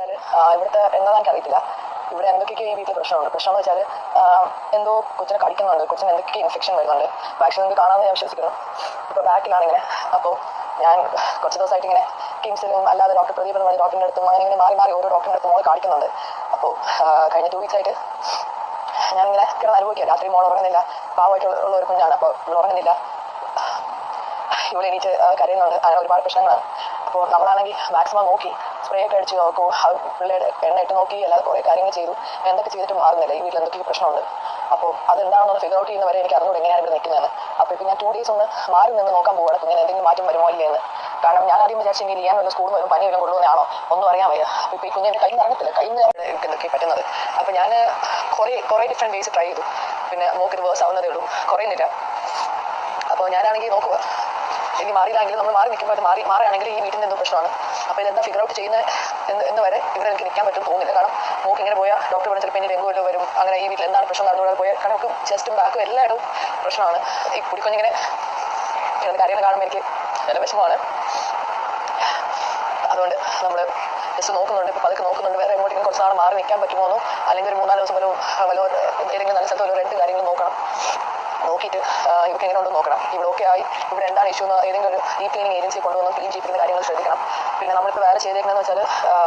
വെച്ചാൽ ഇവിടുത്തെ എന്താണെന്ന് എനിക്കറിയത്തില്ല. ഇവിടെ എന്തൊക്കെയൊക്കെ ഈ വീട്ടിൽ പ്രശ്നമുണ്ട്. പ്രശ്നം എന്ന് വെച്ചാൽ എന്തോ കൊച്ചിനെ കടിക്കുന്നുണ്ട്, കൊച്ചിന് എന്തൊക്കെ ഇൻഫെക്ഷൻ വരുന്നുണ്ട്. വാക്സിൻ നിങ്ങൾക്ക് കാണാമെന്ന് ഞാൻ വിശ്വസിക്കുന്നു. ഇപ്പോൾ ബാക്കിലാണ് ഇങ്ങനെ. അപ്പോൾ ഞാൻ കുറച്ച് ദിവസമായിട്ട് ഇങ്ങനെ കിംസിലും അല്ലാതെ ഡോക്ടർ പ്രദീപ് എന്ന് പറഞ്ഞ ഡോക്ടറിൻ്റെ അടുത്തും അങ്ങനെ ഇങ്ങനെ മാറി മാറി ഓരോ ഡോക്ടറിൻ്റെ അടുത്തും മോൾ കാണിക്കുന്നുണ്ട്. അപ്പോൾ കഴിഞ്ഞ 2 weeks ആയിട്ട് ഞാനിങ്ങനെ കിടന്ന് അനുഭവിക്കുക. രാത്രി മോൾ ഉറങ്ങുന്നില്ല. പാവമായിട്ടുള്ള ഒരു കുഞ്ഞാണ്. അപ്പോൾ ഇവിടെ ഉറങ്ങുന്നില്ല. ഇവിടെ എണീച്ച് കരയുന്നുണ്ട്. അങ്ങനെ ഒരുപാട് പ്രശ്നങ്ങളാണ്. അപ്പോൾ നമ്മളാണെങ്കിൽ മാക്സിമം നോക്കി സ്പ്രേ ഒക്കെ അടിച്ച് നോക്കൂ, പിള്ളേരുടെ എണ്ണ ഇട്ട് നോക്കി, അല്ലാതെ കുറേ കാര്യങ്ങൾ ചെയ്തു. എന്തൊക്കെ ചെയ്തിട്ട് മാറുന്നില്ല. ഈ വീട്ടിൽ എന്തൊക്കെ പ്രശ്നമുണ്ട്. അപ്പോൾ അതെന്താണെന്ന് ഫിഗർ ഔട്ട് ചെയ്യുന്നവരെ എനിക്ക് അറിഞ്ഞൂടെ എങ്ങനെയാണ് ഇവിടെ നിൽക്കുന്നതെന്ന്. അപ്പോൾ ഇപ്പോൾ ഞാൻ 2 days ഒന്ന് മാറി നിന്ന് നോക്കാൻ പോവുകയാണ് കുഞ്ഞിന് എന്തെങ്കിലും മാറ്റം വരുമോ ഇല്ലേ എന്ന്. കാരണം ഞാൻ ആദ്യം വിചാരിച്ചെങ്കിൽ ചെയ്യാൻ വല്ല സ്കൂളിൽ വരും പനി വല്ലതും കൊണ്ടുവന്നാണോ ഒന്നും അറിയാൻ വയ്യ. അപ്പോൾ ഇപ്പോൾ ഈ കുഞ്ഞിൻ്റെ കയ്യിൽ നിന്ന് അറിയത്തില്ല, കയ്യിൽ നിന്ന് എന്തൊക്കെ പറ്റുന്നത്. അപ്പോൾ ഞാൻ കുറേ ഡിഫറെൻറ്റ് വേസ് ട്രൈ ചെയ്തു. പിന്നെ മോക്ക് റിവേഴ്സ് ആവുന്നതേ ഉള്ളൂ, കുറയുന്നില്ല. അപ്പോൾ ഞാനാണെങ്കിൽ നോക്കുക, ഇനി മാറിയില്ലെങ്കിൽ നമ്മൾ മാറി നിൽക്കുമ്പോൾ അത് മാറുകയാണെങ്കിൽ ഈ വീട്ടിൽ എന്തോ പ്രശ്നമാണ്. അപ്പോൾ ഇതെന്താ ഫിഗർ ഔട്ട് ചെയ്യുന്ന എന്ന് വരെ ഇവിടെ എനിക്ക് നിൽക്കാൻ പറ്റും തോന്നുന്നില്ല. കാരണം മോക്ക് ഇങ്ങനെ പോയാൽ ഡോക്ടർ പറഞ്ഞ ചിലപ്പോൾ ഇനി ഡെങ്കു വല്ലതും വരും. അങ്ങനെ ഈ വീട്ടിൽ എന്താണ് പ്രശ്നം നടന്നുകൂടെ പോയാൽ കാരണം നമുക്ക് ചെസ്റ്റും ബാക്കും എല്ലായിടും പ്രശ്നമാണ്. ഈ കുടിക്കുഞ്ഞിങ്ങനെ കാര്യങ്ങൾ കാണുമ്പോൾ എനിക്ക് നല്ല വിഷമമാണ്. അതുകൊണ്ട് നമ്മൾ ജസ്റ്റ് നോക്കുന്നുണ്ട്, ഇപ്പോൾ പതുക്കെ നോക്കുന്നുണ്ട്. വേറെ എങ്ങോട്ടെങ്കിലും കുറച്ച് നാൾ മാറി നിൽക്കാൻ പറ്റുമോ എന്നോ, അല്ലെങ്കിൽ ഒരു 3-4 ദിവസം വല്ലോ ഏതെങ്കിലും നല്ല സ്ഥലത്ത് വല്ല റെഡ് കാര്യങ്ങൾ നോക്കണം. നോക്കിയിട്ട് ഇവർക്ക് എങ്ങനെ ഉണ്ടെന്ന് നോക്കണം. ഇവിടെ ഓക്കെ ആയി ഇവിടെ എന്താണ് ഇഷ്യൂ എന്ന് ഏതെങ്കിലും ഒരു ഡീപ് ക്ലീനിങ് ഏജൻസി കൊണ്ടുവന്ന് ക്ലീൻ ചെയ്യിപ്പിക്കുന്ന കാര്യങ്ങൾ ശ്രദ്ധിക്കണം. പിന്നെ നമ്മളിപ്പോൾ വേറെ ചെയ്തേക്കുന്നതെന്ന് വെച്ചാൽ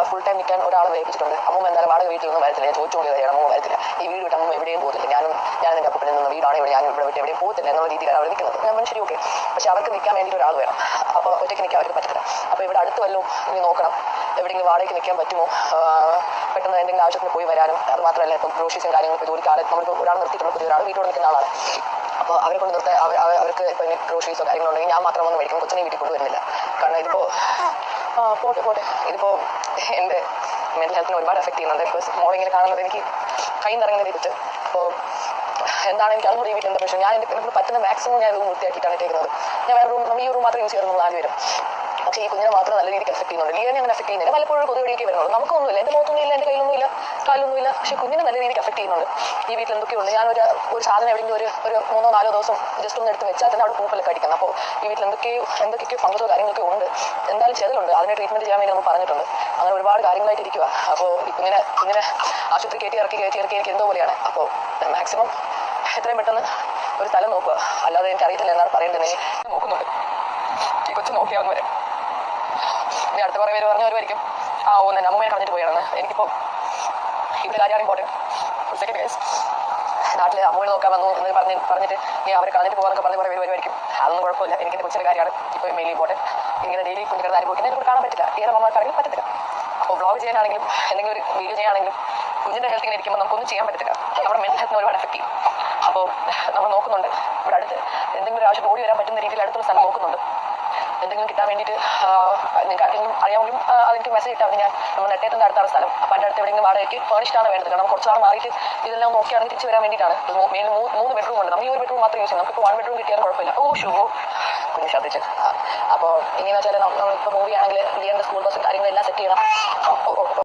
ഫുൾ ടൈം നിൽക്കാൻ ഒരാളെ ഏൽപ്പിച്ചിട്ടുണ്ട്. അമ്മ എന്തായാലും വാടക വീട്ടിലൊന്നും വരത്തില്ല. ഞാൻ ചോദിച്ചുകൊണ്ട് ചെയ്യണം, അമ്മ വരത്തില്ല. ഈ വീട് വിട്ട് അമ്മ എവിടെയും പോകത്തില്ല. ഞാൻ എൻ്റെ അപ്പൂപ്പനിൽ നിന്ന് വീടാണ് ഇവിടെ, ഞാൻ ഇവിടെ വിട്ട് എവിടെയും പോകത്തില്ല എന്നുള്ള രീതിയിലാണ് അവർ നിൽക്കുന്നത്. ഞാൻ ശരി ഓക്കെ. പക്ഷേ അവർക്ക് നിൽക്കാൻ വേണ്ടിയിട്ട് ഒരാൾ വേണം. അപ്പോൾ ഒറ്റയ്ക്ക് നിൽക്കാൻ അവർക്ക് പറ്റത്തില്ല. അപ്പോൾ ഇവിടെ അടുത്ത് വല്ലതും ഇനി നോക്കണം, എവിടെയെങ്കിലും വാടകയ്ക്ക് നിൽക്കാൻ പറ്റുമോ, പെട്ടെന്ന് എന്തെങ്കിലും ആവശ്യത്തിന് പോയി വരാനും. അത് മാത്രമല്ല ഇപ്പം ഗ്രോസറീസും കാര്യങ്ങളൊക്കെ ജോലിക്കാരെ നമ്മളിപ്പോൾ ഒരാൾ നിർത്തിയിട്ടുണ്ട്, പുതിയ ഒരാൾ വീട്ടിൽ നിൽക്കുന്ന ആളാണ്. അപ്പോൾ അവരെ കൊണ്ട് നിർത്താൻ അവർക്ക് ഇപ്പോൾ ഇനി ഗ്രോസറീസോ കാര്യങ്ങളുണ്ടെങ്കിൽ ഞാൻ മാത്രം വന്ന് മേടിക്കും, കൊച്ചിനെ വീട്ടിൽ കൊണ്ടുവരുന്നില്ല. കാരണം ഇതിപ്പോൾ പോട്ടെ ഇതിപ്പോൾ എൻ്റെ മെൻ്റൽ ഹെൽത്തിനെ ഒരുപാട് എഫക്ട് ചെയ്യുന്നുണ്ട്. ബിക്കോസ് മോളിങ്ങനെ കാണുന്നത് എനിക്ക് കയ്യിൽ നിന്ന് ഇറങ്ങുന്നതിനെ കുറിച്ച്. അപ്പോൾ എന്താണ് എനിക്ക് അറിഞ്ഞൂടെ ഈ വീട്ടിൽ എന്താ പ്രശ്നം. ഞാൻ എനിക്ക് പറ്റുന്ന മാക്സിമം ഞാൻ റൂം വൃത്തിയാക്കിയിട്ടാണ് ഇട്ടേക്കുന്നത്. ഞാൻ വേറെ നമ്മൾ ഈ റൂം മാത്രമേ യൂസ് ചെയ്യുന്നു 4 പേരും. പക്ഷേ ഈ കുഞ്ഞിനെ മാത്രം നല്ല രീതിക്ക് എഫക്ട് ചെയ്യുന്നുണ്ട്. ലീനെ അങ്ങനെ എഫക്ട് ചെയ്യുന്നില്ല. പലപ്പോഴും കൊതുകടിയൊക്കെ വരുന്നുള്ളൂ. നമുക്കൊന്നുമില്ല, എൻ്റെ മുഖത്തൊന്നുമില്ല, എൻ്റെ കയ്യിലൊന്നുമില്ല, കാലൊന്നുമില്ല. പക്ഷേ കുഞ്ഞിനെ നല്ല രീതിക്ക് എഫക്ട് ചെയ്യുന്നുണ്ട്. ഈ വീട്ടിൽ എന്തൊക്കെയുണ്ട്. ഞാനൊരു സാധനം എവിടെയെങ്കിലും ഒരു 3-4 ദിവസം ജസ്റ്റ് ഒന്ന് എടുത്ത് വെച്ചാൽ തന്നെ അവിടെ പൂപ്പലൊക്കെ അടിക്കുന്നത്. അപ്പോൾ ഈ വീട്ടിൽ എന്തൊക്കെയോ ഫംഗസോ കാര്യങ്ങളൊക്കെ ഉണ്ട്. എന്തായാലും ചെതലുണ്ട്. അതിനെ ട്രീറ്റ്മെൻറ്റ് ചെയ്യാൻ വേണ്ടി നമ്മൾ പറഞ്ഞിട്ടുണ്ട്. അങ്ങനെ ഒരുപാട് കാര്യങ്ങളായിട്ട് ഇരിക്കുക. അപ്പോൾ ഇങ്ങനെ ആശുപത്രി കയറ്റി ഇറക്കി എനിക്ക് എന്തോ പോലെയാണ്. അപ്പോൾ മാക്സിമം എത്രയും പെട്ടെന്ന് ഒരു സ്ഥലം നോക്കുക. അല്ലാതെ എനിക്ക് അറിയത്തില്ല എന്നാണ് പറയേണ്ടത്. നോക്കുന്നുണ്ട് ഈ കൊച്ചു നോക്കിയാവുന്ന വരെ. ഇനി അടുത്ത കുറേ പേര് പറഞ്ഞവരുമായിരിക്കും തന്നെ അമ്മയെ കളഞ്ഞിട്ട് പോയാണെന്ന്. എനിക്കിപ്പോൾ ഇവിടെ കാര്യമാണ് ഇമ്പോർട്ടൻറ്റ്. സെക്കൻഡ് കേസ് നാട്ടിൽ അമ്മയെ നോക്കാൻ വന്നു എന്ന് പറഞ്ഞിട്ട് നീ അവരെ കളഞ്ഞിട്ട് പോകാനൊക്കെ പറഞ്ഞ് കുറേ പേര് വരുമായിരിക്കും. അതൊന്നും കുഴപ്പമില്ല. എനിക്ക് എൻ്റെ കൊച്ചിൻ്റെ കാര്യമാണ് ഇപ്പോൾ മെയിൻലി ഇമ്പോർട്ടൻറ്റ്. ഇങ്ങനെ ഡെയിലി കുഞ്ഞുങ്ങളുടെ അനുഭവിക്കുന്നത് എനിക്ക് കാണാൻ പറ്റില്ല. ഏറെ അമ്മമാർക്കാണെങ്കിലും പറ്റത്തില്ല. അപ്പോൾ വ്ളോഗ് ചെയ്യാനാണെങ്കിലും എന്തെങ്കിലും ഒരു വീഡിയോ ചെയ്യാനാണെങ്കിലും കുഞ്ഞിൻ്റെ ഹെൽത്ത് ഇങ്ങനെ ഇരിക്കുമ്പോൾ നമുക്കൊന്നും ചെയ്യാൻ പറ്റത്തില്ല. നമ്മുടെ മെൻ്റൽ ഹെൽത്തിനെ ഒരുപാട് എഫക്ട് ചെയ്യും. അപ്പോൾ നമ്മൾ നോക്കുന്നുണ്ട്. ഇവിടെ അടുത്ത് എന്തെങ്കിലും ഒരു ആവശ്യം ഓടി വരാൻ പറ്റുന്ന രീതിയിൽ അടുത്തുള്ള സ്ഥലം നോക്കുന്നുണ്ട്. എന്തെങ്കിലും കിട്ടാൻ വേണ്ടിയിട്ട് നിങ്ങൾക്ക് ആർക്കെങ്കിലും അറിയാമെങ്കിലും അതെനിക്ക് മെസ്സേജ് ഇട്ടാൽ മതി. നമ്മൾ നെട്ടേത്തിൻ്റെ അടുത്താണ് സ്ഥലം. അപ്പോൾ അതിൻ്റെ അടുത്ത് എവിടെയെങ്കിലും വാടകയ്ക്ക് ഫേണിഷ്ടാണ് വേണ്ടത്. കാരണം കുറച്ച് നാൾ മാറിയിട്ട് ഇതെല്ലാം നോക്കിയാണെങ്കിൽ തിരിച്ച് വരാൻ വേണ്ടിയിട്ടാണ്. മേലിൽ 3 ബെഡ്റൂം ഉണ്ട്. നമ്മൾ ഈ ഒരു ബെഡ്റൂം മാത്രം യൂസ് ചെയ്യും. നമുക്കിപ്പോൾ 1 ബെഡ്റൂം കിട്ടിയാലും കുഴപ്പമില്ല. കുഞ്ഞ് ശ്രദ്ധിച്ച്. അപ്പോൾ ഇങ്ങനെ വെച്ചാൽ നമ്മളിപ്പോൾ മൂവി ആണെങ്കിൽ ലിയൻ്റെ സ്കൂൾ ബസ്സും കാര്യങ്ങളെല്ലാം സെറ്റ് ചെയ്യണം.